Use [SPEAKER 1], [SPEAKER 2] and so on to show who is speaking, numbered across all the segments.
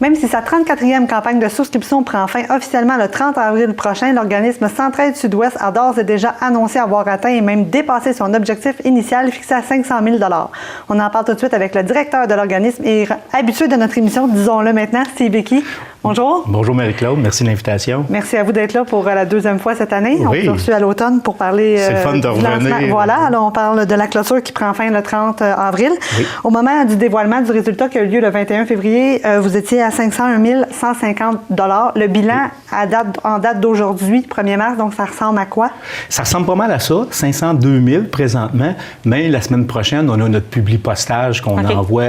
[SPEAKER 1] Même si sa 34e campagne de souscription prend fin officiellement le 30 avril prochain, l'organisme Centraide Sud-Ouest a d'ores et déjà annoncé avoir atteint et même dépassé son objectif initial fixé à 500 000 $. On en parle tout de suite avec le directeur de l'organisme et habitué de notre émission, disons-le maintenant, Steve Hickey. Bonjour.
[SPEAKER 2] Bonjour Marie-Claude, merci de l'invitation.
[SPEAKER 1] Merci à vous d'être là pour la deuxième fois cette année.
[SPEAKER 2] Oui.
[SPEAKER 1] On s'est reçu à l'automne pour parler
[SPEAKER 2] c'est le fun de revenir.
[SPEAKER 1] lancement. Voilà, alors on parle de la clôture qui prend fin le 30 avril. Oui. Au moment du dévoilement du résultat qui a eu lieu le 21 février, vous étiez à 501 150 $. Le bilan en date d'aujourd'hui, 1er mars, donc ça ressemble à quoi?
[SPEAKER 2] Ça ressemble pas mal à ça, 502 000 présentement, mais la semaine prochaine, on a notre publi-postage qu'on envoie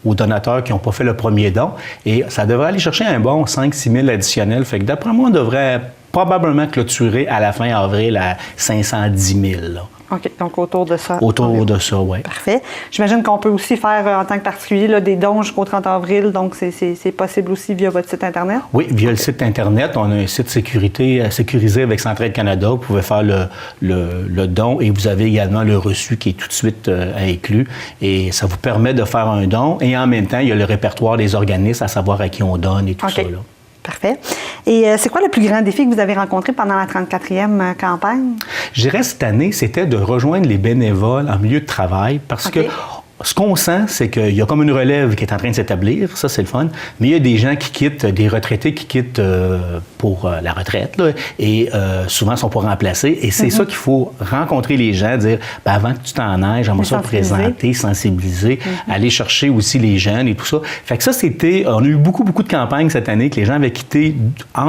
[SPEAKER 2] aux donateurs qui n'ont pas fait le premier don et ça devrait aller chercher un bon 5-6 000 additionnels. Fait que d'après moi, on devrait probablement clôturer à la fin avril à 510 000. Là.
[SPEAKER 1] OK, donc autour de ça.
[SPEAKER 2] Autour de ça, oui.
[SPEAKER 1] Parfait. J'imagine qu'on peut aussi faire, en tant que particulier, là, des dons jusqu'au 30 avril, donc c'est possible aussi via votre site Internet?
[SPEAKER 2] Oui, via le site Internet. On a un site sécurisé avec Centraide Canada. Vous pouvez faire le don et vous avez également le reçu qui est tout de suite inclus. Et ça vous permet de faire un don. Et en même temps, il y a le répertoire des organismes, à savoir à qui on donne et tout ça. Là.
[SPEAKER 1] Parfait. Et c'est quoi le plus grand défi que vous avez rencontré pendant la 34e campagne?
[SPEAKER 2] Je dirais cette année, c'était de rejoindre les bénévoles en milieu de travail parce que ce qu'on sent, c'est qu'il y a comme une relève qui est en train de s'établir, ça c'est le fun, mais il y a des gens qui quittent, des retraités qui quittent pour la retraite, là, et souvent ne sont pas remplacés. Et c'est ça qu'il faut rencontrer les gens, dire ben, avant que tu t'en ailles, j'aimerais ça présenter, sensibiliser, aller chercher aussi les jeunes et tout ça. Fait que ça, on a eu beaucoup de campagnes cette année que les gens avaient quitté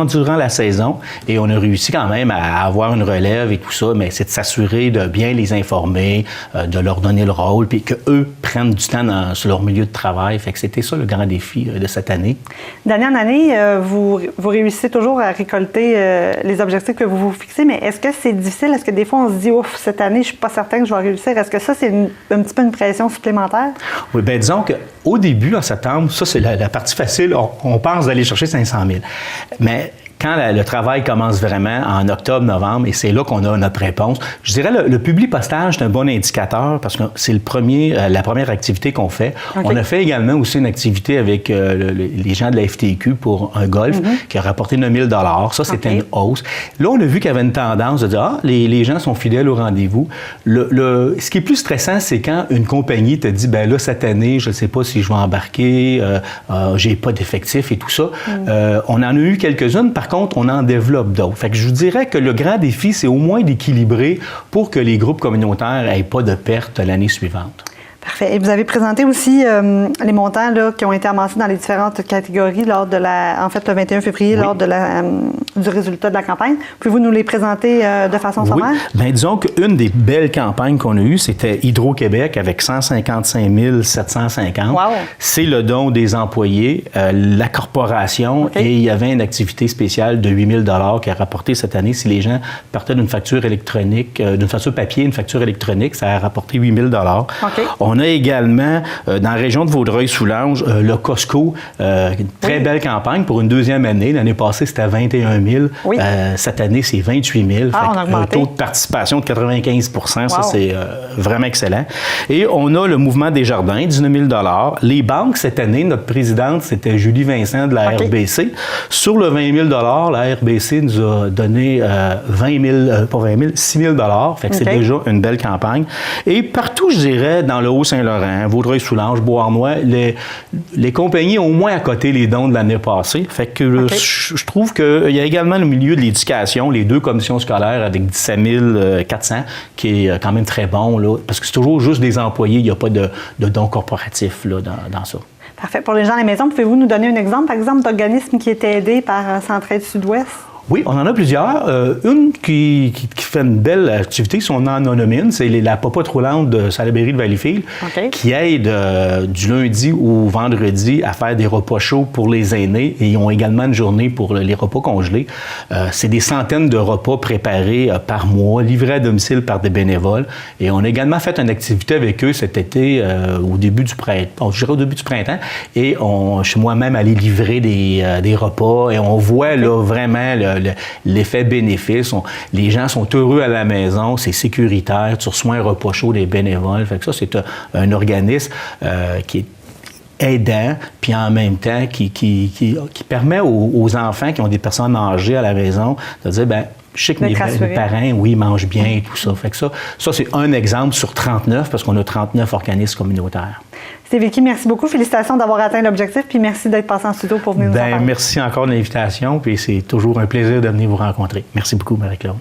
[SPEAKER 2] durant la saison et on a réussi quand même à avoir une relève et tout ça, mais c'est de s'assurer de bien les informer, de leur donner le rôle, puis qu'eux prennent du temps sur leur milieu de travail. Fait que c'était ça le grand défi de cette année.
[SPEAKER 1] D'année en année, vous réussissez toujours à récolter les objectifs que vous vous fixez, mais est-ce que c'est difficile? Est-ce que des fois on se dit, ouf, cette année, je suis pas certain que je vais réussir? Est-ce que ça, c'est un petit peu une pression supplémentaire? Oui,
[SPEAKER 2] bien disons qu'au début, en septembre, ça c'est la partie facile, on pense d'aller chercher 500 000. Mais quand le travail commence vraiment en octobre, novembre, et c'est là qu'on a notre réponse, je dirais le publi-postage est un bon indicateur parce que c'est la première activité qu'on fait. On a fait également aussi une activité avec les gens de la FTQ pour un golf qui a rapporté 9 000 $. Ça, c'était une hausse. Là, on a vu qu'il y avait une tendance de dire les gens sont fidèles au rendez-vous. Ce qui est plus stressant, c'est quand une compagnie te dit ben là, cette année, je ne sais pas si je vais embarquer, j'ai pas d'effectifs et tout ça. On en a eu quelques-unes. Par contre, on en développe d'autres. Fait que je vous dirais que le grand défi, c'est au moins d'équilibrer pour que les groupes communautaires n'aient pas de pertes l'année suivante.
[SPEAKER 1] Parfait. Et vous avez présenté aussi les montants là, qui ont été amassés dans les différentes catégories lors de le 21 février, lors de du résultat de la campagne. Pouvez-vous nous les présenter de façon sommaire? Bien,
[SPEAKER 2] disons qu'une des belles campagnes qu'on a eues, c'était Hydro-Québec avec 155 750. Wow. C'est le don des employés, la corporation, et il y avait une activité spéciale de 8 000 $ qui a rapporté cette année, si les gens partaient d'une facture électronique, d'une facture papier, une facture électronique, ça a rapporté 8 000 $. On a également, dans la région de Vaudreuil-Soulanges, le Costco, une très belle campagne pour une deuxième année. L'année passée, c'était 21 000. Cette année, c'est 28 000. Un taux de participation de 95 %. Ça, c'est vraiment excellent. Et on a le Mouvement des Jardins, 19 000 $. Les banques, cette année, notre présidente, c'était Julie Vincent de la RBC. Sur le 20 000 $, la RBC nous a donné 6 000 $. Fait que c'est déjà une belle campagne. Et partout, je dirais, dans le Haut-Saint-Laurent, Vaudreuil-Soulanges, Beauharnois, les compagnies ont au moins à côté les dons de l'année passée. Fait que je trouve qu'il y a également le milieu de l'éducation, les deux commissions scolaires avec 17 400, qui est quand même très bon, là, parce que c'est toujours juste des employés, il n'y a pas de dons corporatifs là, dans ça.
[SPEAKER 1] Parfait. Pour les gens à la maison, pouvez-vous nous donner un exemple, par exemple, d'organisme qui est aidé par Centraide Sud-Ouest?
[SPEAKER 2] Oui, on en a plusieurs. Une qui fait une belle activité, si on en nomme une, c'est la popote roulante de Salaberry de Valleyfield, qui aide du lundi au vendredi à faire des repas chauds pour les aînés. Et ils ont également une journée pour les repas congelés. C'est des centaines de repas préparés par mois, livrés à domicile par des bénévoles. Et on a également fait une activité avec eux cet été, au début du printemps. Je dirais au début du printemps. Et je suis moi-même allé livrer des repas. Et on voit là vraiment l'effet bénéfice. Les gens sont heureux à la maison, c'est sécuritaire, tu reçois un repas chaud des bénévoles. Fait que ça, c'est un organisme qui est aidant, puis en même temps qui permet aux enfants qui ont des personnes âgées à la maison de dire, bien, je sais que mes parents, oui, mangent bien et tout ça. Fait que ça c'est un exemple sur 39 parce qu'on a 39 organismes communautaires.
[SPEAKER 1] Steve Hickey, merci beaucoup. Félicitations d'avoir atteint l'objectif, puis merci d'être passé en studio pour venir nous en parler.
[SPEAKER 2] Merci encore de l'invitation, puis c'est toujours un plaisir de venir vous rencontrer. Merci beaucoup, Marie-Claude.